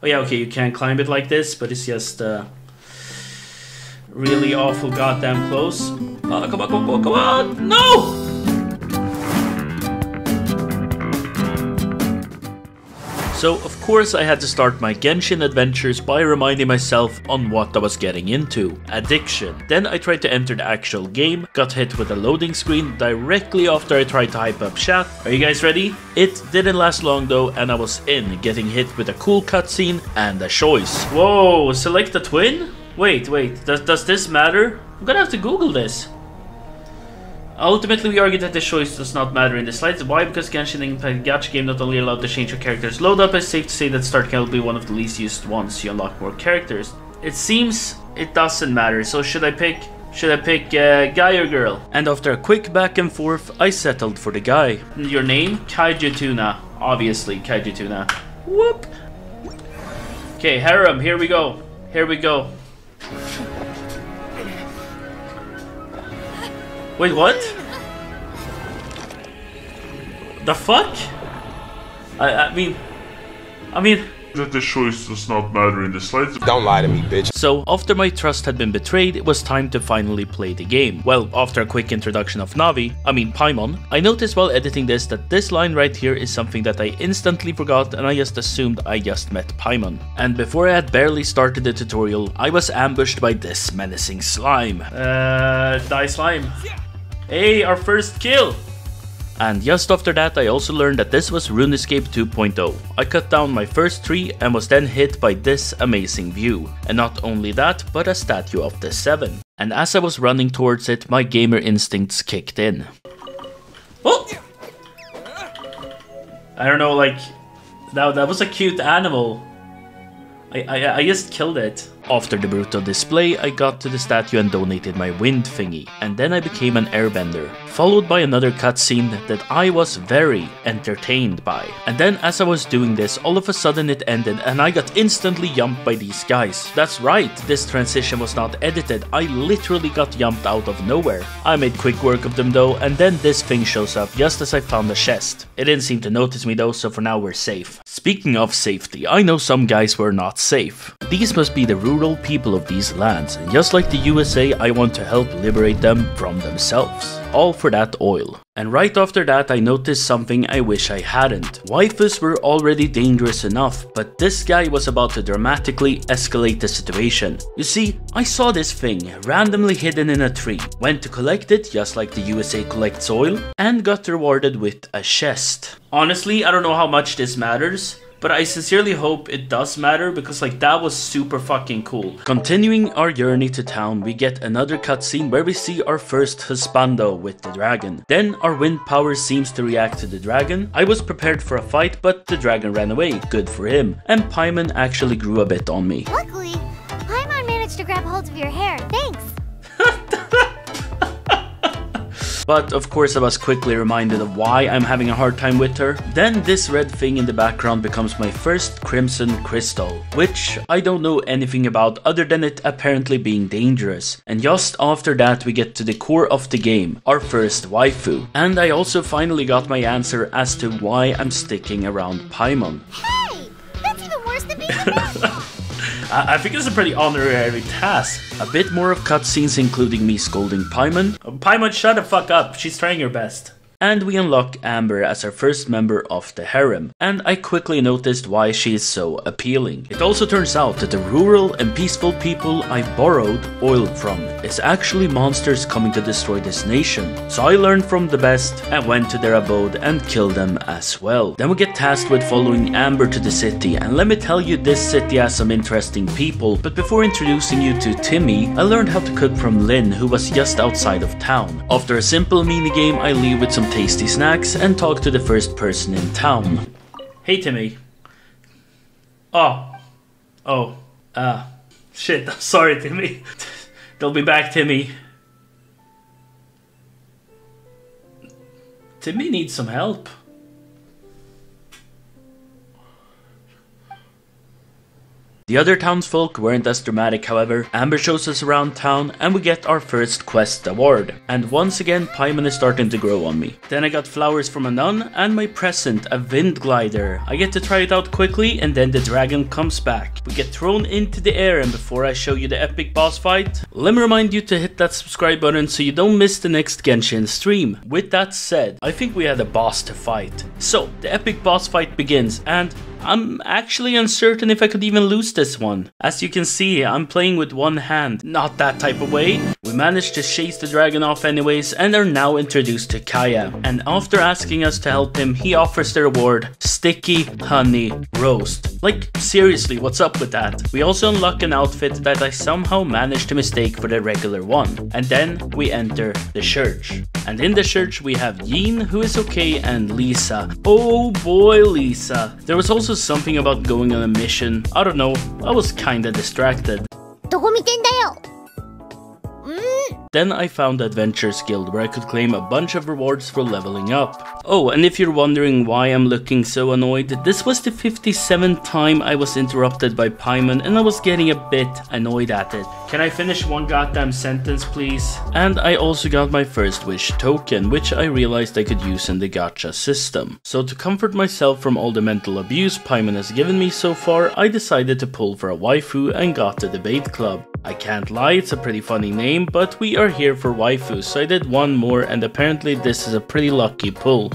Oh yeah, okay, you can't climb it like this, but it's just really awful goddamn close. Oh, come on, come on, come on! No! So, of course, I had to start my Genshin adventures by reminding myself on what I was getting into. Addiction. Then I tried to enter the actual game, got hit with a loading screen directly after I tried to hype up chat. Are you guys ready? It didn't last long though, and I was in, getting hit with a cool cutscene and a choice. Whoa, select a twin? Wait, does this matter? I'm gonna have to Google this. Ultimately, we argue that this choice does not matter in the slightest. Why? Because Genshin Impact gacha game not only allowed to change your character's load up, it's safe to say that start can will be one of the least used once you unlock more characters. It seems it doesn't matter, so should I pick guy or girl? And after a quick back and forth, I settled for the guy. Your name? Kaiju Tuna. Obviously, Kaiju Tuna. Whoop! Okay, harem, here we go. Here we go. Wait, what? The fuck? I mean... That the choice does not matter in the slightest. Don't lie to me, bitch. So, after my trust had been betrayed, it was time to finally play the game. Well, after a quick introduction of Paimon, I noticed while editing this that this line right here is something that I instantly forgot, and I just assumed I just met Paimon. And before I had barely started the tutorial, I was ambushed by this menacing slime. Die slime. Hey, our first kill! And just after that, I also learned that this was RuneScape 2.0. I cut down my first tree and was then hit by this amazing view. And not only that, but a statue of the 7. And as I was running towards it, my gamer instincts kicked in. Oh! I don't know, like, that was a cute animal. I just killed it. After the brutal display, I got to the statue and donated my wind thingy, and then I became an airbender, followed by another cutscene that I was very entertained by. And then as I was doing this, all of a sudden it ended and I got instantly jumped by these guys. That's right, this transition was not edited, I literally got jumped out of nowhere. I made quick work of them though, and then this thing shows up just as I found the chest. It didn't seem to notice me though, so for now we're safe. Speaking of safety, I know some guys were not safe. These must be the rural people of these lands, and just like the USA, I want to help liberate them from themselves. All for that oil. And right after that, I noticed something I wish I hadn't. Waifus were already dangerous enough, but this guy was about to dramatically escalate the situation. You see, I saw this thing randomly hidden in a tree, went to collect it just like the USA collects oil, and got rewarded with a chest. Honestly, I don't know how much this matters, but I sincerely hope it does matter because like that was super fucking cool. Continuing our journey to town, we get another cutscene where we see our first husbando with the dragon. Then our wind power seems to react to the dragon. I was prepared for a fight, but the dragon ran away. Good for him. And Paimon actually grew a bit on me. Luckily, Paimon managed to grab hold of your hair. Thanks. But of course I was quickly reminded of why I'm having a hard time with her. Then this red thing in the background becomes my first crimson crystal, which I don't know anything about other than it apparently being dangerous. And just after that we get to the core of the game, our first waifu. And I also finally got my answer as to why I'm sticking around Paimon. Hey! That's even worse than being I think it's a pretty honorary task. A bit more of cutscenes including me scolding Paimon. Paimon, shut the fuck up, she's trying her best. And we unlock Amber as our first member of the harem, and I quickly noticed why she is so appealing. It also turns out that the rural and peaceful people I borrowed oil from is actually monsters coming to destroy this nation. So I learned from the best and went to their abode and killed them as well. Then we get tasked with following Amber to the city, and let me tell you, this city has some interesting people. But before introducing you to Timmy, I learned how to cook from Lynn, who was just outside of town. After a simple minigame, I leave with some tasty snacks and talk to the first person in town. Hey Timmy. Shit, I'm sorry Timmy. They'll be back, Timmy. Timmy needs some help. The other townsfolk weren't as dramatic, however. Amber shows us around town and we get our first quest award. And once again, Paimon is starting to grow on me. Then I got flowers from a nun and my present, a wind glider. I get to try it out quickly and then the dragon comes back. We get thrown into the air, and before I show you the epic boss fight, let me remind you to hit that subscribe button so you don't miss the next Genshin stream. With that said, I think we had a boss to fight. So the epic boss fight begins, and I'm actually uncertain if I could even lose this one. As you can see, I'm playing with one hand, not that type of way. We managed to chase the dragon off anyways and are now introduced to Kaya. And after asking us to help him, he offers the reward, Sticky Honey Roast. Like, seriously, what's up with that? We also unlock an outfit that I somehow managed to mistake for the regular one. And then we enter the church. And in the church we have Yin, who is okay, and Lisa. Oh boy, Lisa. There was also something about going on a mission. I don't know, I was kinda distracted. どこ見てんだよ。 Then I found the Adventures Guild where I could claim a bunch of rewards for leveling up. Oh, and if you're wondering why I'm looking so annoyed, this was the 57th time I was interrupted by Paimon and I was getting a bit annoyed at it. Can I finish one goddamn sentence, please? And I also got my first wish token, which I realized I could use in the gacha system. So to comfort myself from all the mental abuse Paimon has given me so far, I decided to pull for a waifu and got the debate club. I can't lie, it's a pretty funny name, but we are here for waifus, so I did one more and apparently this is a pretty lucky pull.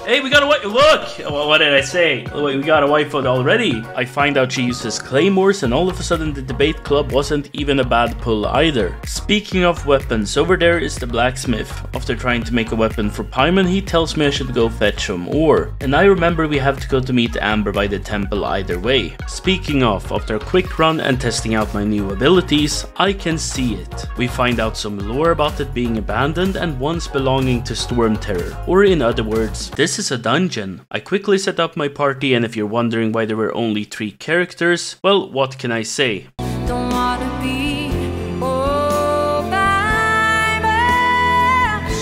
Hey, we got a waifu! Look! What did I say? Wait, we got a waifu already. I find out she uses claymores and all of a sudden the debate club wasn't even a bad pull either. Speaking of weapons, over there is the blacksmith. After trying to make a weapon for Paimon, he tells me I should go fetch some ore. And I remember we have to go to meet Amber by the temple either way. Speaking of, after a quick run and testing out my new abilities, I can see it. We find out some lore about it being abandoned and once belonging to Storm Terror. Or in other words, this is a dungeon. I quickly set up my party, and if you're wondering why there were only 3 characters, well, what can I say? Don't wanna be all by myself.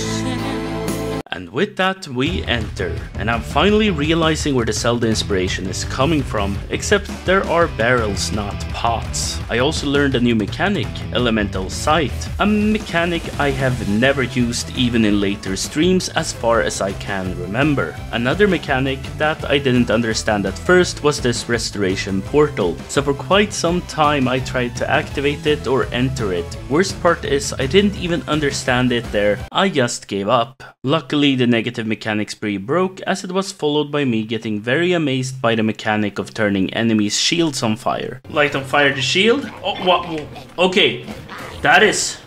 And with that, we enter. And I'm finally realizing where the Zelda inspiration is coming from, except there are barrels, not pots. I also learned a new mechanic, Elemental Sight. A mechanic I have never used even in later streams as far as I can remember. Another mechanic that I didn't understand at first was this restoration portal. So for quite some time I tried to activate it or enter it. Worst part is I didn't even understand it there, I just gave up. Luckily the negative mechanic spree broke, as it was followed by me getting very amazed by the mechanic of turning enemies' shields on fire. Light on fire the shield? Oh, what? Okay, that is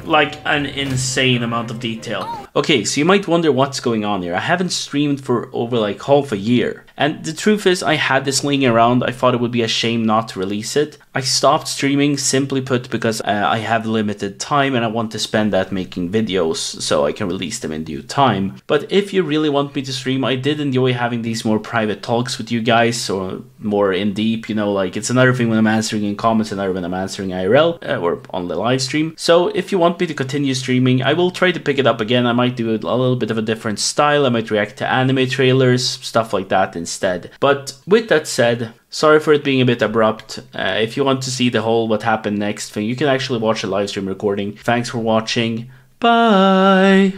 like an insane amount of detail. Okay, so you might wonder what's going on here. I haven't streamed for over like half a year. And the truth is, I had this laying around. I thought it would be a shame not to release it. I stopped streaming, simply put, because I have limited time and I want to spend that making videos so I can release them in due time. But if you really want me to stream, I did enjoy having these more private talks with you guys, or more in deep, you know, like it's another thing when I'm answering in comments, another when I'm answering IRL or on the live stream. So if you want me to continue streaming, I will try to pick it up again. I might do a little bit of a different style. I might react to anime trailers, stuff like that instead. But with that said, sorry for it being a bit abrupt. If you want to see the whole what happened next thing, you can actually watch a live stream recording. Thanks for watching. Bye!